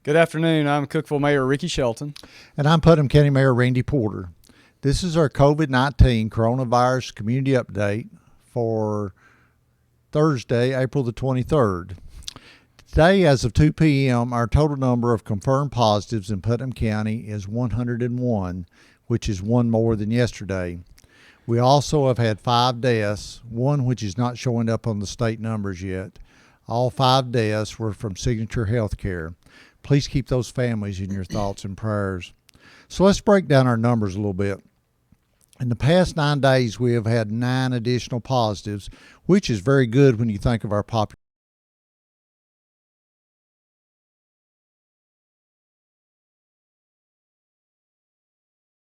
Good afternoon. I'm Cookeville Mayor Ricky Shelton. And I'm Putnam County Mayor Randy Porter. This is our COVID-19 coronavirus community update for Thursday, April the 23rd. Today, as of 2 p.m., our total number of confirmed positives in Putnam County is 101, which is one more than yesterday. We also have had 5 deaths, one which is not showing up on the state numbers yet. All 5 deaths were from Signature Healthcare. Please keep those families in your thoughts and prayers. So let's break down our numbers a little bit. In the past 9 days, we have had 9 additional positives, which is very good when you think of our population.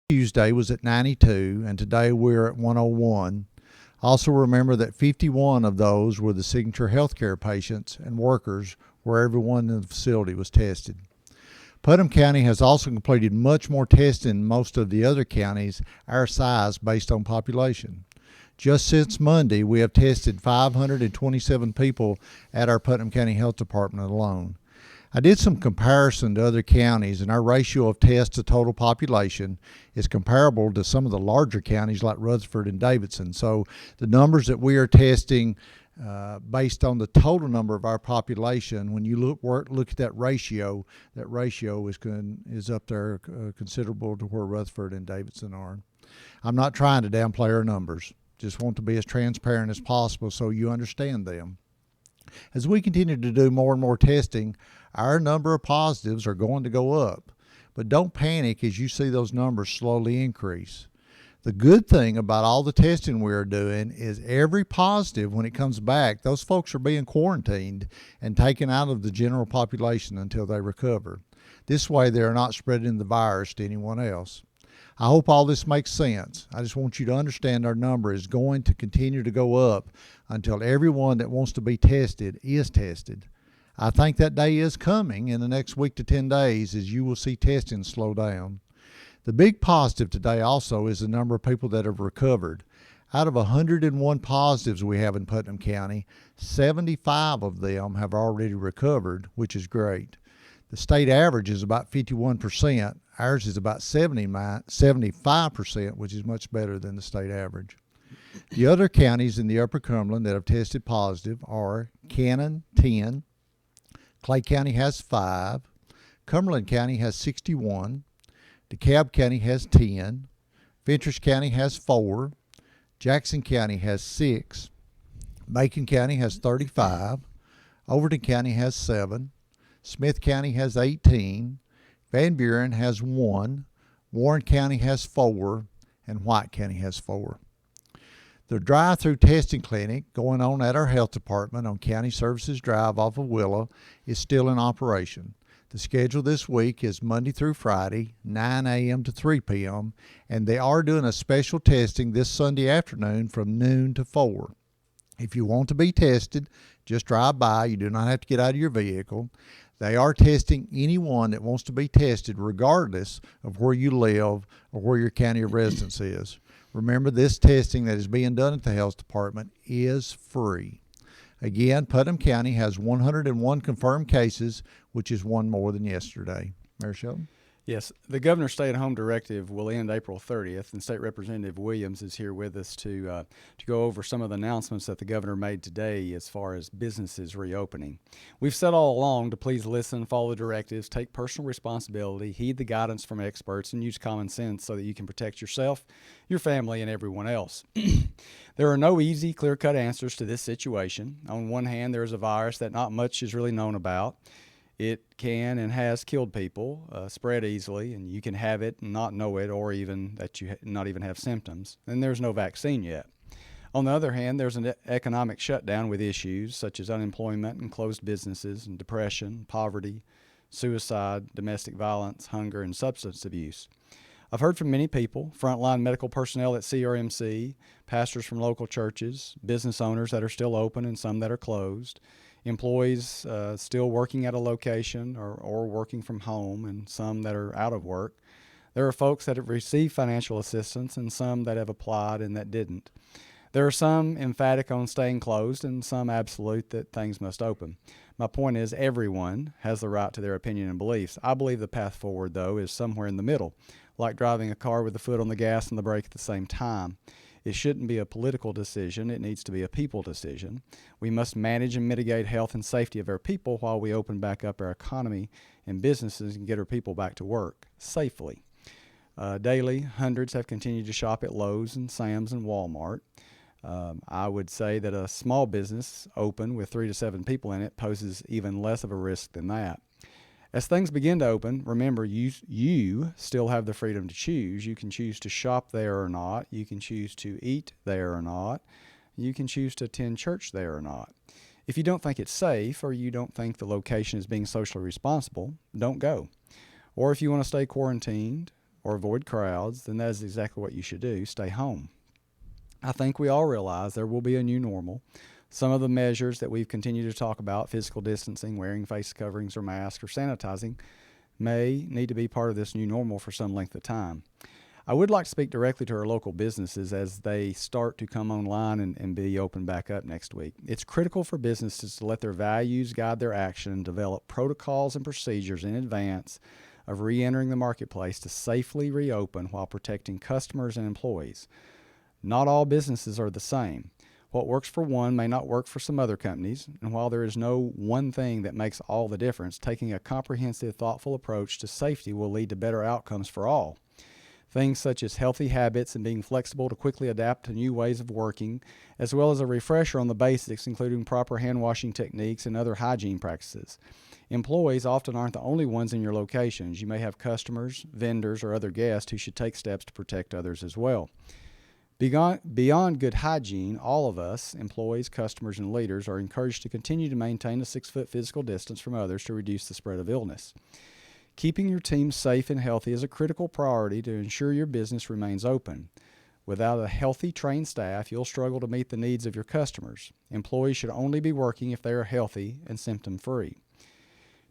Tuesday was at 92, and today we're at 101. Also remember that 51 of those were the Signature Healthcare patients and workers, where everyone in the facility was tested. Putnam County has also completed much more testing than most of the other counties our size based on population. Just since Monday, we have tested 527 people at our Putnam County Health Department alone. I did some comparison to other counties, and our ratio of tests to total population is comparable to some of the larger counties like Rutherford and Davidson. So the numbers that we are testing based on the total number of our population, when you look at that ratio is up there considerable to where Rutherford and Davidson are. I'm not trying to downplay our numbers. Just want to be as transparent as possible so you understand them. As we continue to do more and more testing, our number of positives are going to go up. But don't panic as you see those numbers slowly increase. The good thing about all the testing we are doing is every positive, when it comes back, those folks are being quarantined and taken out of the general population until they recover. This way, they are not spreading the virus to anyone else. I hope all this makes sense. I just want you to understand our number is going to continue to go up until everyone that wants to be tested is tested. I think that day is coming in the next week to 10 days as you will see testing slow down. The big positive today also is the number of people that have recovered. Out of 101 positives we have in Putnam County, 75 of them have already recovered, which is great. The state average is about 51%. Ours is about 75%, which is much better than the state average. The other counties in the Upper Cumberland that have tested positive are Cannon, 10. Clay County has 5. Cumberland County has 61. DeKalb County has 10. Fentress County has 4. Jackson County has 6. Macon County has 35. Overton County has 7. Smith County has 18. Van Buren has 1. Warren County has 4. And White County has 4. The drive-through testing clinic going on at our health department on County Services Drive off of Willow is still in operation. The schedule this week is Monday through Friday, 9 a.m. to 3 p.m., and they are doing a special testing this Sunday afternoon from noon to 4. If you want to be tested, just drive by. You do not have to get out of your vehicle. They are testing anyone that wants to be tested regardless of where you live or where your county of residence is. Remember, this testing that is being done at the health department is free. Again, Putnam County has 101 confirmed cases, which is one more than yesterday. Mayor Shelton? Yes, the governor's stay-at-home directive will end April 30th, and State Representative Williams is here with us to go over some of the announcements that the governor made today as far as businesses reopening. We've said all along to please listen, follow the directives, take personal responsibility, heed the guidance from experts, and use common sense so that you can protect yourself, your family, and everyone else. There are no easy, clear-cut answers to this situation. On one hand, there is a virus that not much is really known about. It can and has killed people, spread easily, and you can have it and not know it, or even that you not even have symptoms. And there's no vaccine yet. On the other hand, there's an economic shutdown with issues such as unemployment and closed businesses and depression, poverty, suicide, domestic violence, hunger, and substance abuse. I've heard from many people, frontline medical personnel at CRMC, pastors from local churches, business owners that are still open and some that are closed, employees still working at a location or working from home, and some that are out of work. There are folks that have received financial assistance and some that have applied and that didn't. There are some emphatic on staying closed and some absolute that things must open. My point is, everyone has the right to their opinion and beliefs. I believe the path forward, though, is somewhere in the middle, like driving a car with the foot on the gas and the brake at the same time. It shouldn't be a political decision. It needs to be a people decision. We must manage and mitigate health and safety of our people while we open back up our economy and businesses and get our people back to work safely. Daily, hundreds have continued to shop at Lowe's and Sam's and Walmart. I would say that a small business open with 3 to 7 people in it poses even less of a risk than that. As things begin to open, remember, you still have the freedom to choose. You can choose to shop there or not. You can choose to eat there or not. You can choose to attend church there or not. If you don't think it's safe or you don't think the location is being socially responsible, don't go. Or if you want to stay quarantined or avoid crowds, then that is exactly what you should do. Stay home. I think we all realize there will be a new normal. Some of the measures that we've continued to talk about, physical distancing, wearing face coverings or masks, or sanitizing, may need to be part of this new normal for some length of time. I would like to speak directly to our local businesses as they start to come online and be open back up next week. It's critical for businesses to let their values guide their action and develop protocols and procedures in advance of re-entering the marketplace to safely reopen while protecting customers and employees. Not all businesses are the same. What works for one may not work for some other companies, and while there is no one thing that makes all the difference, taking a comprehensive, thoughtful approach to safety will lead to better outcomes for all. Things such as healthy habits and being flexible to quickly adapt to new ways of working, as well as a refresher on the basics, including proper hand washing techniques and other hygiene practices. Employees often aren't the only ones in your locations. You may have customers, vendors, or other guests who should take steps to protect others as well. Beyond good hygiene, all of us, employees, customers, and leaders, are encouraged to continue to maintain a 6-foot physical distance from others to reduce the spread of illness. Keeping your team safe and healthy is a critical priority to ensure your business remains open. Without a healthy, trained staff, you'll struggle to meet the needs of your customers. Employees should only be working if they are healthy and symptom-free.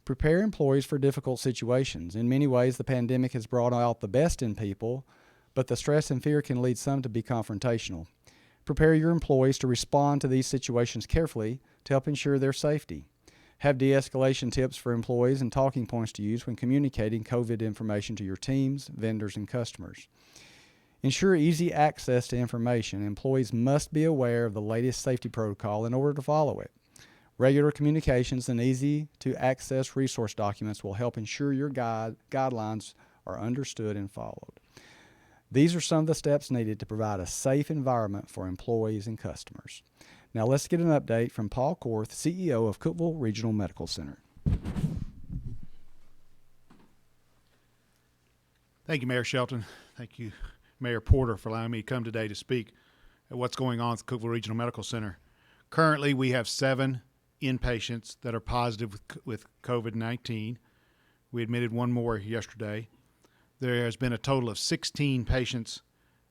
Prepare employees for difficult situations. In many ways, the pandemic has brought out the best in people, but the stress and fear can lead some to be confrontational. Prepare your employees to respond to these situations carefully to help ensure their safety. Have de-escalation tips for employees and talking points to use when communicating COVID information to your teams, vendors, and customers. Ensure easy access to information. Employees must be aware of the latest safety protocol in order to follow it. Regular communications and easy-to-access resource documents will help ensure your guidelines are understood and followed. These are some of the steps needed to provide a safe environment for employees and customers. Now let's get an update from Paul Korth, CEO of Cookeville Regional Medical Center. Thank you, Mayor Shelton. Thank you, Mayor Porter, for allowing me to come today to speak at what's going on at the Cookeville Regional Medical Center. Currently, we have 7 inpatients that are positive with COVID-19. We admitted one more yesterday. There has been a total of 16 patients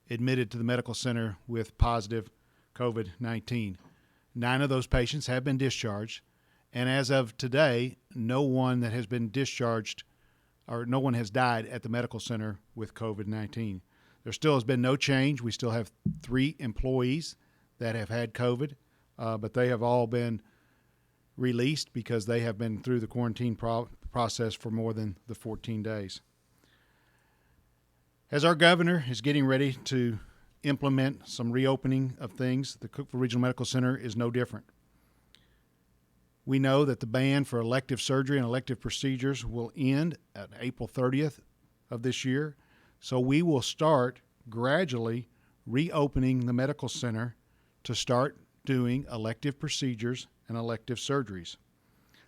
admitted to the medical center with positive COVID-19. 9 of those patients have been discharged, and as of today, no one that has been discharged or no one has died at the medical center with COVID-19. There still has been no change. We still have 3 employees that have had COVID, but they have all been released because they have been through the quarantine process for more than the 14 days. As our governor is getting ready to implement some reopening of things, the Cookeville Regional Medical Center is no different. We know that the ban for elective surgery and elective procedures will end at April 30th of this year, so we will start gradually reopening the medical center to start doing elective procedures and elective surgeries.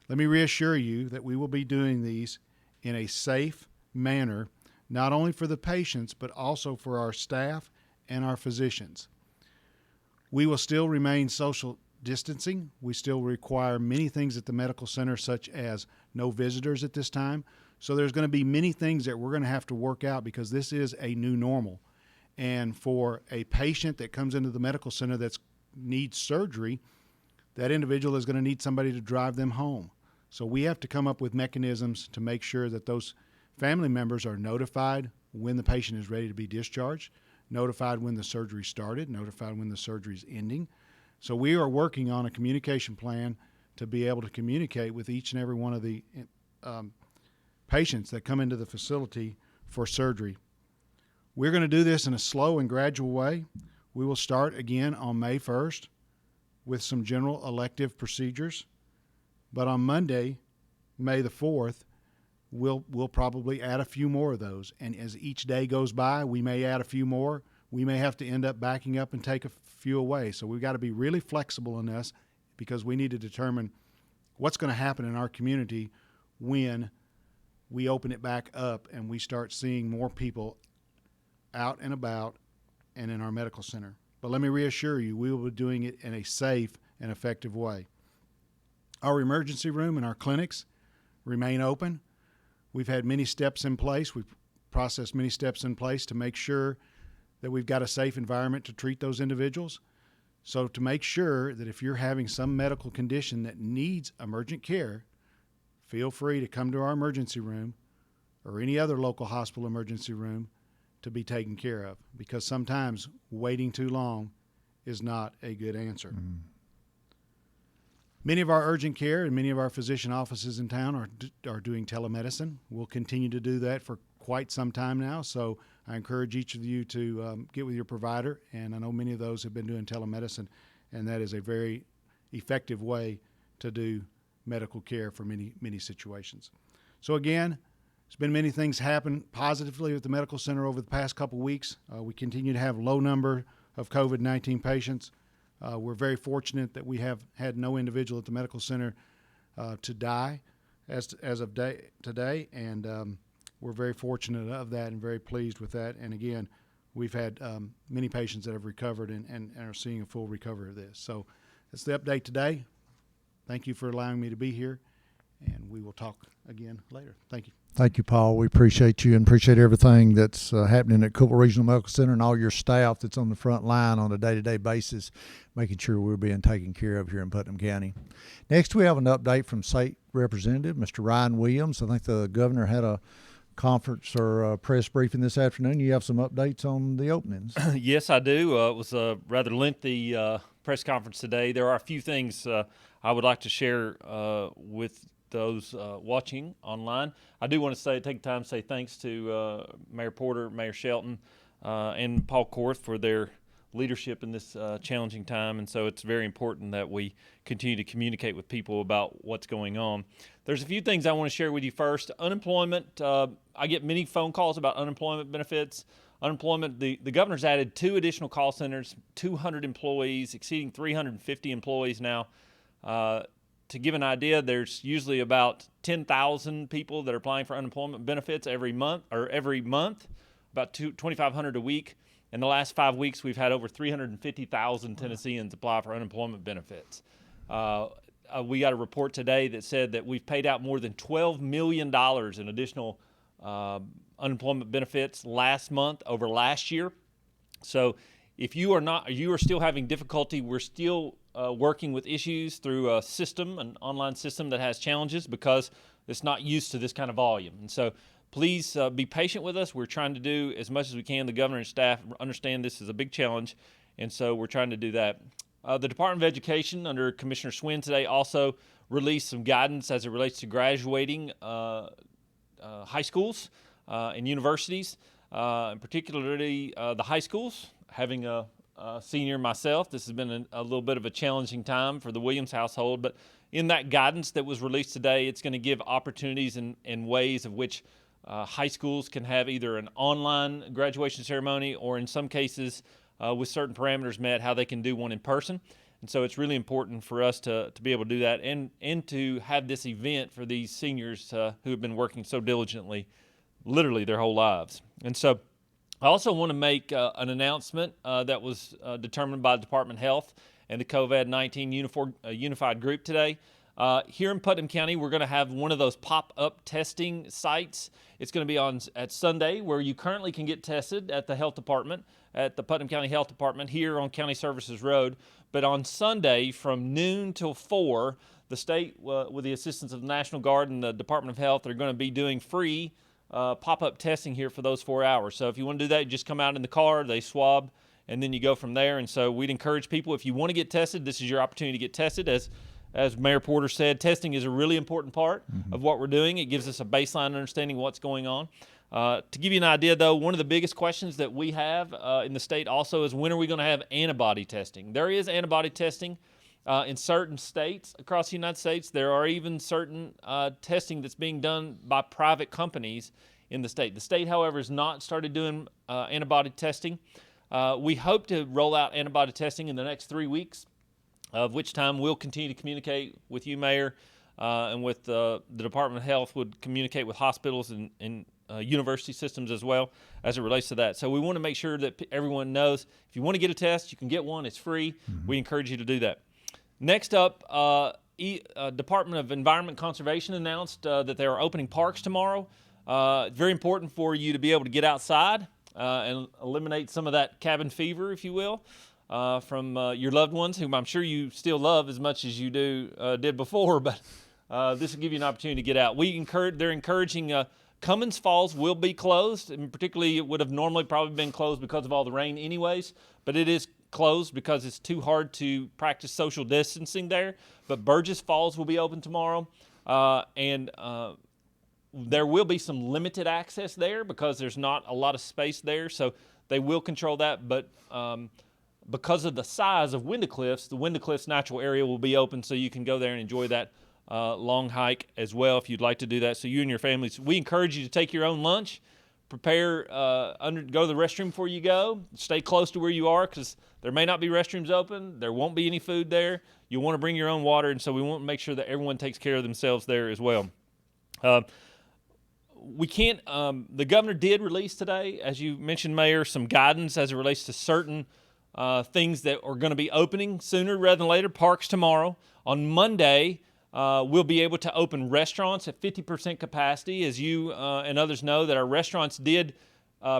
Let me reassure you that we will be doing these in a safe manner, not only for the patients, but also for our staff and our physicians. We will still remain social distancing. We still require many things at the medical center, such as no visitors at this time. So there's going to be many things that we're going to have to work out because this is a new normal. And for a patient that comes into the medical center that needs surgery, that individual is going to need somebody to drive them home. So we have to come up with mechanisms to make sure that those family members are notified when the patient is ready to be discharged, notified when the surgery started, notified when the surgery is ending. So we are working on a communication plan to be able to communicate with each and every one of the patients that come into the facility for surgery. We're going to do this in a slow and gradual way. We will start again on May 1st with some general elective procedures. But on Monday, May the 4th, we'll probably add a few more of those. And as each day goes by, we may add a few more. We may have to end up backing up and take a few away. So we've got to be really flexible in this, because we need to determine what's going to happen in our community when we open it back up and we start seeing more people out and about and in our medical center. But let me reassure you, we will be doing it in a safe and effective way. Our emergency room and our clinics remain open. We've had many steps in place. We've processed many steps in place to make sure that we've got a safe environment to treat those individuals. So to make sure that if you're having some medical condition that needs emergent care, feel free to come to our emergency room or any other local hospital emergency room to be taken care of, because sometimes waiting too long is not a good answer. Mm-hmm. Many of our urgent care and many of our physician offices in town are doing telemedicine. We'll continue to do that for quite some time now, so I encourage each of you to get with your provider, and I know many of those have been doing telemedicine, and that is a very effective way to do medical care for many, many situations. So again, there's been many things happen positively at the medical center over the past couple weeks. We continue to have low number of COVID-19 patients. We're very fortunate that we have had no individual at the medical center to die as of today, and we're very fortunate of that and very pleased with that. And again, we've had many patients that have recovered and are seeing a full recovery of this. So that's the update today. Thank you for allowing me to be here, and we will talk again later. Thank you. Thank you, Paul. We appreciate you and appreciate everything that's happening at Cookeville Regional Medical Center and all your staff that's on the front line on a day-to-day basis, making sure we're being taken care of here in Putnam County. Next, we have an update from State Representative Mr. Ryan Williams. I think the governor had a conference or a press briefing this afternoon. You have some updates on the openings. Yes, I do. It was a rather lengthy press conference today. There are a few things I would like to share with those watching online. I do want to take time to say thanks to Mayor Porter, Mayor Shelton, and Paul Korth for their leadership in this challenging time. And so it's very important that we continue to communicate with people about what's going on. There's a few things I want to share with you first. Unemployment, I get many phone calls about unemployment benefits. Unemployment, the governor's added 2 additional call centers, 200 employees, exceeding 350 employees now. To give an idea, there's usually about 10,000 people that are applying for unemployment benefits every month, about 2,500 a week. In the last 5 weeks, we've had over 350,000 Tennesseans apply for unemployment benefits. We got a report today that said that we've paid out more than $12 million in additional unemployment benefits last month over last year. So if you are still having difficulty, we're still working with issues through a system, an online system that has challenges because it's not used to this kind of volume. And so please be patient with us. We're trying to do as much as we can. The governor and staff understand this is a big challenge, and so we're trying to do that. The Department of Education under Commissioner Swin today also released some guidance as it relates to graduating high schools and universities, and particularly the high schools. Having a senior myself, this has been a little bit of a challenging time for the Williams household, but in that guidance that was released today, it's going to give opportunities and ways of which high schools can have either an online graduation ceremony or in some cases with certain parameters met, how they can do one in person. And so it's really important for us to be able to do that and to have this event for these seniors who have been working so diligently, literally their whole lives. And so I also want to make an announcement that was determined by the Department of Health and the COVID-19 Unified Group today. Here in Putnam County, we're going to have one of those pop-up testing sites. It's going to be at Sunday, where you currently can get tested at the health department, at the Putnam County Health Department here on County Services Road. But on Sunday from noon till 4, the state, with the assistance of the National Guard and the Department of Health, are going to be doing free pop-up testing here for those 4 hours. So if you want to do that, you just come out in the car, they swab, and then you go from there. And so we'd encourage people, if you want to get tested, this is your opportunity to get tested. As as Mayor Porter said, testing is a really important part of what we're doing. It gives us a baseline understanding of what's going on. To give you an idea, though, one of the biggest questions that we have in the state also is when are we going to have antibody testing? There is antibody testing in certain states across the United States. There are even certain testing that's being done by private companies in the state. The state, however, has not started doing antibody testing. We hope to roll out antibody testing in the next 3 weeks, of which time we'll continue to communicate with you, Mayor, and with the Department of Health would communicate with hospitals and university systems as well as it relates to that. So we want to make sure that everyone knows if you want to get a test, you can get one. It's free. We encourage you to do that. Next up, Department of Environment Conservation announced that they are opening parks tomorrow. It's very important for you to be able to get outside and eliminate some of that cabin fever, if you will, from your loved ones, whom I'm sure you still love as much as you did before. But this will give you an opportunity to get out. They're encouraging. Cummins Falls will be closed, and particularly it would have normally probably been closed because of all the rain anyways, but it is closed because it's too hard to practice social distancing there. But Burgess Falls will be open tomorrow, and there will be some limited access there because there's not a lot of space there, so they will control that. But because of the size of Windy Cliffs, the Windy Cliffs natural area will be open, so you can go there and enjoy that long hike as well if you'd like to do that. So you and your families, we encourage you to take your own lunch, prepare, go to the restroom before you go, stay close to where you are because there may not be restrooms open, there won't be any food there, you'll want to bring your own water, and so we want to make sure that everyone takes care of themselves there as well. We can't, the governor did release today, as you mentioned, Mayor, some guidance as it relates to certain things that are going to be opening sooner rather than later. Parks tomorrow. On Monday, we'll be able to open restaurants at 50% capacity. As you and others know, that our restaurants did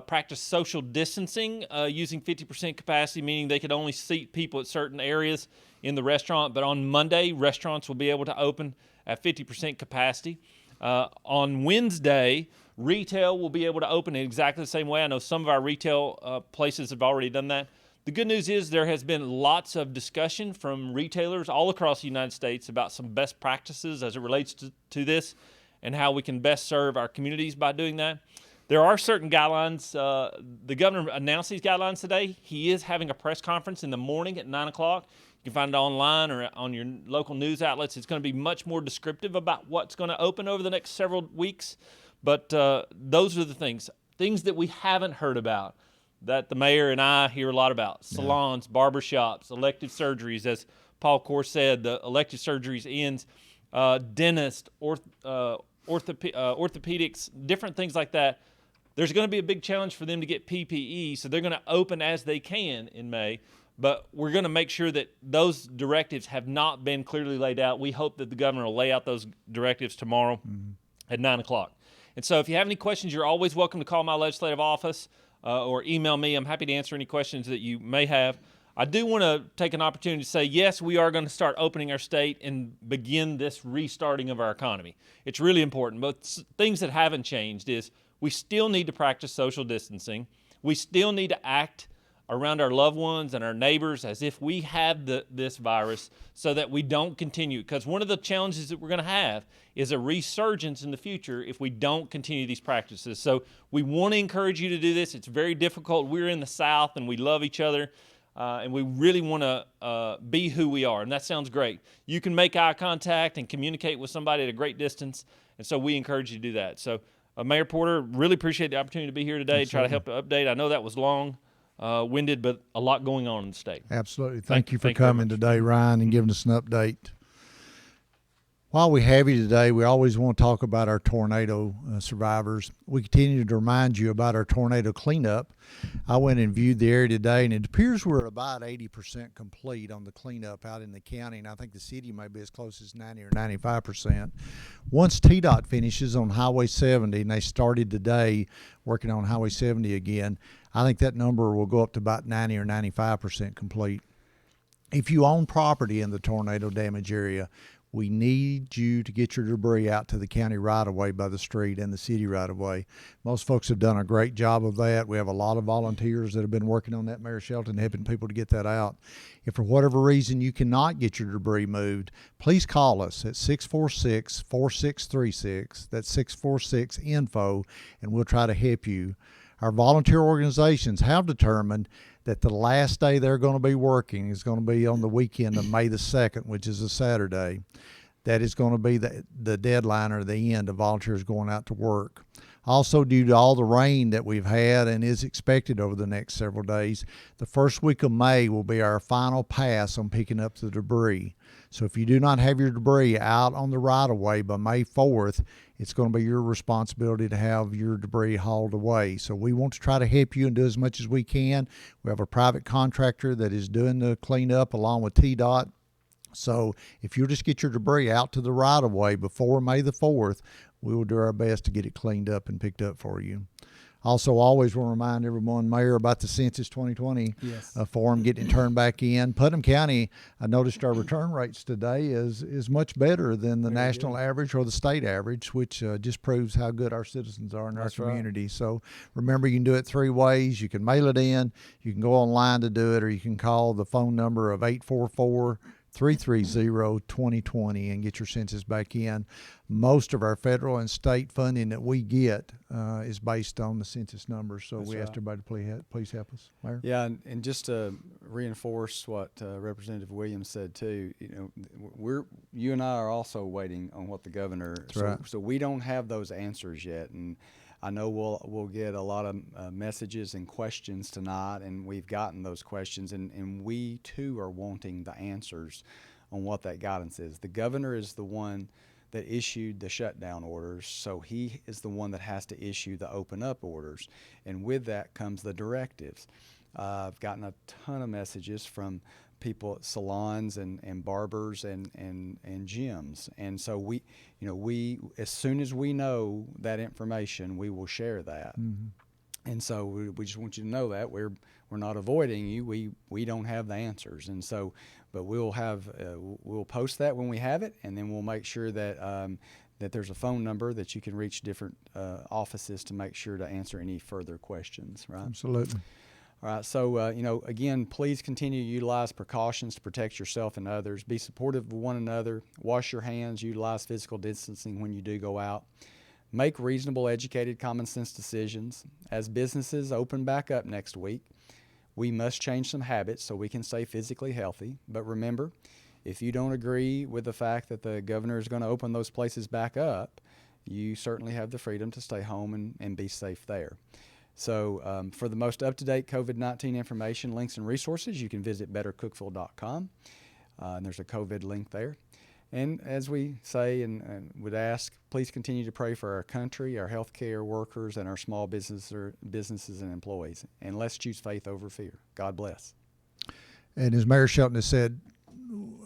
practice social distancing using 50% capacity, meaning they could only seat people at certain areas in the restaurant. But on Monday, restaurants will be able to open at 50% capacity. On Wednesday, retail will be able to open in exactly the same way. I know some of our retail places have already done that. The good news is there has been lots of discussion from retailers all across the United States about some best practices as it relates to this and how we can best serve our communities by doing that. There are certain guidelines. The governor announced these guidelines today. He is having a press conference in the morning at 9 o'clock. You can find it online or on your local news outlets. It's going to be much more descriptive about what's going to open over the next several weeks. But those are the things that we haven't heard about, that the mayor and I hear a lot about. Salons, barbershops, elective surgeries. As Paul Core said, the elective surgeries ends, dentists, orthopedics, different things like that. There's going to be a big challenge for them to get PPE, so they're going to open as they can in May. But we're going to make sure that those directives have not been clearly laid out. We hope that the governor will lay out those directives tomorrow at 9 o'clock. And so if you have any questions, you're always welcome to call my legislative office or email me. I'm happy to answer any questions that you may have. I do want to take an opportunity to say, yes, we are going to start opening our state and begin this restarting of our economy. It's really important. But things that haven't changed is we still need to practice social distancing. We still need to act around our loved ones and our neighbors as if we have this virus so that we don't continue. Because one of the challenges that we're going to have is a resurgence in the future if we don't continue these practices. So we want to encourage you to do this. It's very difficult. We're in the South and we love each other and we really want to be who we are. And that sounds great. You can make eye contact and communicate with somebody at a great distance. And so we encourage you to do that. So Mayor Porter, really appreciate the opportunity to be here today, try to help to update. I know that was long. Winded, but a lot going on in the state. Absolutely. Thank you for coming today, Ryan, and giving us an update. While we have you today, we always want to talk about our tornado survivors. We continue to remind you about our tornado cleanup. I went and viewed the area today, and it appears we're about 80% complete on the cleanup out in the county, and I think the city may be as close as 90 or 95%. Once TDOT finishes on Highway 70, and they started today working on Highway 70 again, I think that number will go up to about 90 or 95% complete. If you own property in the tornado damage area, We need you to get your debris out to the county right-of-way by the street and the city right-of-way. Most folks have done a great job of that. We have a lot of volunteers that have been working on that, Mayor Shelton, helping people to get that out. If for whatever reason you cannot get your debris moved, please call us at 646-4636. That's 646-INFO, and we'll try to help you. Our volunteer organizations have determined that the last day they're going to be working is going to be on the weekend of May the 2nd, which is a Saturday. That is going to be the deadline or the end of volunteers going out to work. Also, due to all the rain that we've had and is expected over the next several days, the first week of May will be our final pass on picking up the debris. So if you do not have your debris out on the right-of-way by May 4th, it's going to be your responsibility to have your debris hauled away. So we want to try to help you and do as much as we can. We have a private contractor that is doing the cleanup along with TDOT. So if you'll just get your debris out to the right-of-way before May the 4th, we will do our best to get it cleaned up and picked up for you. Also, always want to remind everyone, Mayor, about the Census 2020 form getting turned back in. Putnam County, I noticed our return rates today is much better than the national average or the state average, which just proves how good our citizens are in our community. Right. So remember, you can do it 3 ways. You can mail it in, you can go online to do it, or you can call the phone number of 844-330-2020 and get your census back in. Most of our federal and state funding that we get is based on the census numbers, so we ask everybody to please help us. Mayor? Yeah, and just to reinforce what Representative Williams said too, you and I are also waiting on what the governor. So we don't have those answers yet, and I know we'll get a lot of messages and questions tonight, and we've gotten those questions, and we too are wanting the answers on what that guidance is. The governor is the one that issued the shutdown orders, so he is the one that has to issue the open up orders, and with that comes the directives. I've gotten a ton of messages from people, salons and barbers and gyms, and so we as soon as we know that information, we will share that. Mm-hmm. And so we just want you to know that we're not avoiding you. We don't have the answers, and so but we'll post that when we have it, and then we'll make sure that that there's a phone number that you can reach different offices to make sure to answer any further questions. Right? Absolutely. All right, so, again, please continue to utilize precautions to protect yourself and others. Be supportive of one another. Wash your hands. Utilize physical distancing when you do go out. Make reasonable, educated, common sense decisions. As businesses open back up next week, we must change some habits so we can stay physically healthy. But remember, if you don't agree with the fact that the governor is going to open those places back up, you certainly have the freedom to stay home and be safe there. So for the most up-to-date COVID-19 information, links, and resources, you can visit bettercookeville.com. And there's a COVID link there. And as we say and would ask, please continue to pray for our country, our healthcare workers, and our small businesses and employees. And let's choose faith over fear. God bless. And as Mayor Shelton has said,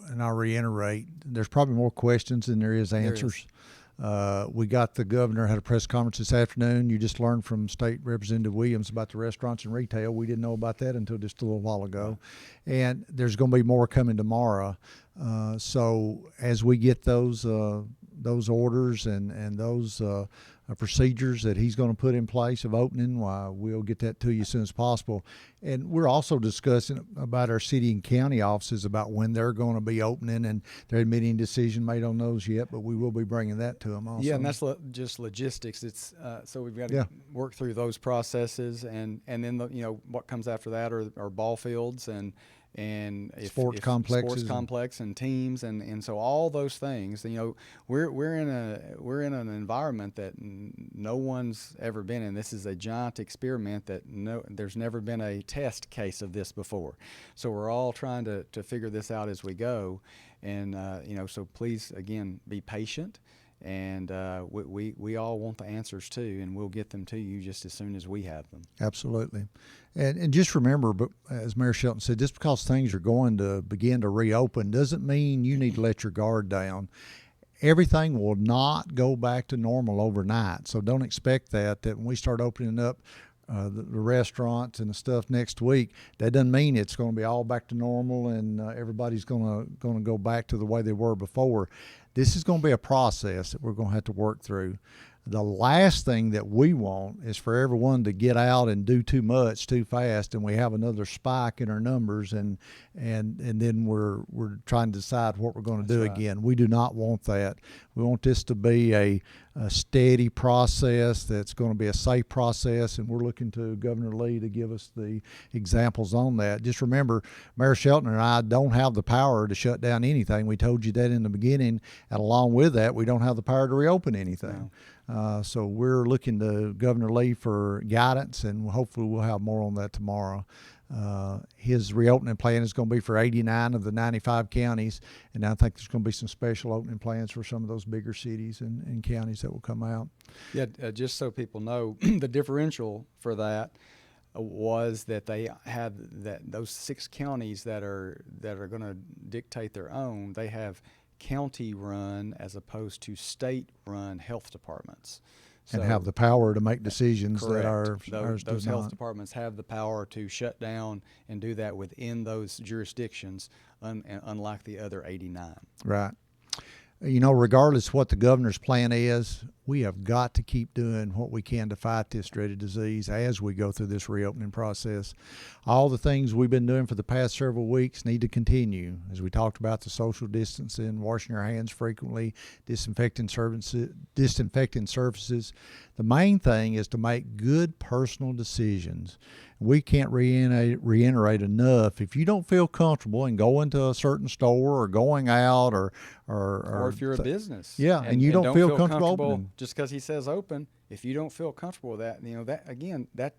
and I'll reiterate, there's probably more questions than there is answers. We got the governor had a press conference this afternoon. You just learned from State Representative Williams about the restaurants and retail. We didn't know about that until just a little while ago. And there's going to be more coming tomorrow. So as we get those orders and those procedures that he's going to put in place of opening, we'll get that to you as soon as possible. And we're also discussing about our city and county offices about when they're going to be opening, and there hasn't been any decision made on those yet, but we will be bringing that to them also. Yeah, and that's just logistics. It's so we've got to work through those processes, and then what comes after that are ball fields and sports complex and teams and so all those things. We're in an environment that no one's ever been in. This is a giant experiment that there's never been a test case of this before. So we're all trying to figure this out as we go, and so please again be patient. And we all want the answers too, and we'll get them to you just as soon as we have them. Absolutely. And just remember, but as Mayor Shelton said, just because things are going to begin to reopen doesn't mean you need to let your guard down. Everything will not go back to normal overnight, so don't expect that when we start opening up the restaurants and the stuff next week, that doesn't mean it's going to be all back to normal and everybody's going to go back to the way they were before. This is going to be a process that we're going to have to work through. The last thing that we want is for everyone to get out and do too much too fast, and we have another spike in our numbers, and then we're trying to decide what we're going to do again. We do not want that. We want this to be a steady process that's going to be a safe process, and we're looking to Governor Lee to give us the examples on that. Just remember, Mayor Shelton and I don't have the power to shut down anything. We told you that in the beginning, and along with that, we don't have the power to reopen anything. No. So we're looking to Governor Lee for guidance, and hopefully we'll have more on that tomorrow. His reopening plan is going to be for 89 of the 95 counties, and I think there's going to be some special opening plans for some of those bigger cities and counties that will come out. Yeah, just so people know, the differential for that was that they have those 6 counties that are going to dictate their own. They have county-run as opposed to state-run health departments. And have the power to make decisions correct. that ours those do health not. departments have the power to shut down and do that within those jurisdictions, unlike the other 89. Right. You know, regardless of what the governor's plan is, we have got to keep doing what we can to fight this dreaded disease as we go through this reopening process. All the things we've been doing for the past several weeks need to continue. As we talked about, the social distancing, washing our hands frequently, disinfecting surfaces. The main thing is to make good personal decisions. We can't reiterate enough. If you don't feel comfortable in going to a certain store or going out or if you're a business, yeah, and you don't feel comfortable opening. Just because he says open, if you don't feel comfortable with that, that again, that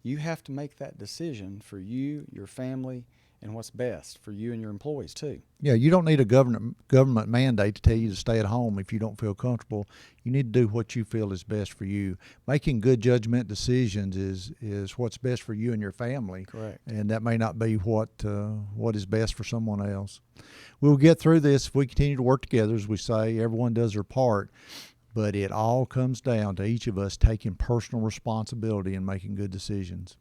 you have to make that decision for you, your family, and what's best for you and your employees too. Yeah, you don't need a government mandate to tell you to stay at home if you don't feel comfortable. You need to do what you feel is best for you. Making good judgment decisions is what's best for you and your family. Correct. And that may not be what is best for someone else. We'll get through this if we continue to work together, as we say. Everyone does their part. But it all comes down to each of us taking personal responsibility and making good decisions.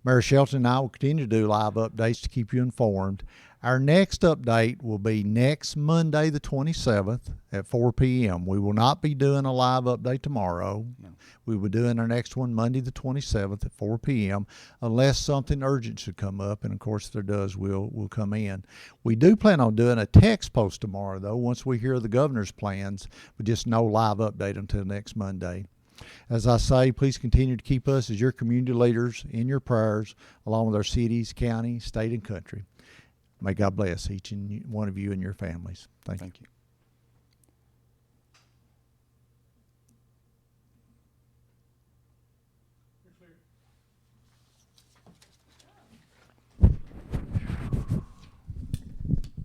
Mayor Shelton and I will continue to do live updates to keep you informed. Our next update will be next Monday, the 27th at 4 p.m. We will not be doing a live update tomorrow. No. We will be doing our next one Monday, the 27th at 4 p.m. unless something urgent should come up. And, of course, if there does, we'll come in. We do plan on doing a text post tomorrow, though, once we hear the governor's plans, but just no live update until next Monday. As I say, please continue to keep us as your community leaders in your prayers, along with our cities, county, state, and country. May God bless each and one of you and your families. Thank you. You're clear.